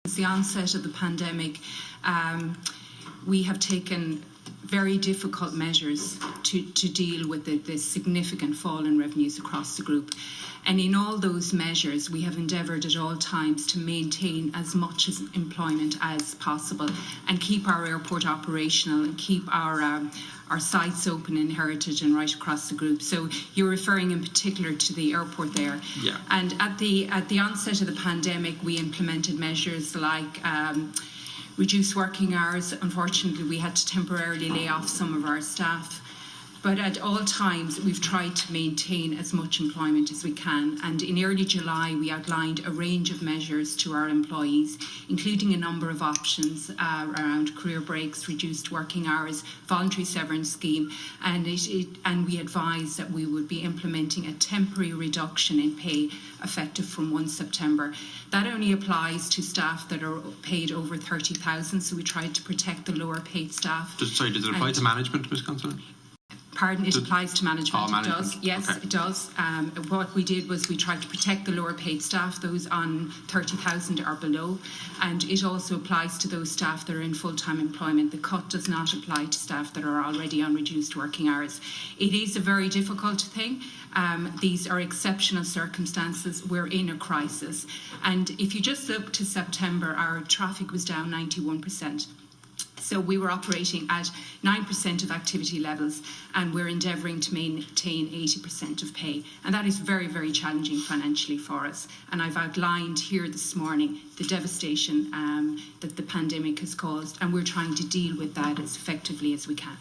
Since the onset of the pandemic, we have taken very difficult measures to deal with the significant fall in revenues across the group. And in all those measures, we have endeavoured at all times to maintain as much as employment as possible and keep our airport operational and keep our sites open in Heritage and right across the group. So you're referring in particular to the airport there. Yeah. And at the onset of the pandemic, we implemented measures like reduced working hours. Unfortunately, we had to temporarily lay off some of our staff. But at all times, we've tried to maintain as much employment as we can. And in early July, we outlined a range of measures to our employees, including a number of options around career breaks, reduced working hours, voluntary severance scheme. And we advised that we would be implementing a temporary reduction in pay effective from 1 September. That only applies to staff that are paid over 30,000. So we tried to protect the lower paid staff. Does it apply to management, Ms. Considine? Pardon, it applies to management. Oh, management. It does. Yes, okay. It does. What we did was we tried to protect the lower paid staff, those on 30,000 or below, and it also applies to those staff that are in full-time employment. The cut does not apply to staff that are already on reduced working hours. It is a very difficult thing. These are exceptional circumstances. We're in a crisis. And if you just look to September, our traffic was down 91%. So we were operating at 9% of activity levels, and we're endeavouring to maintain 80% of pay. And that is very, very challenging financially for us. And I've outlined here this morning the devastation that the pandemic has caused, and we're trying to deal with that as effectively as we can.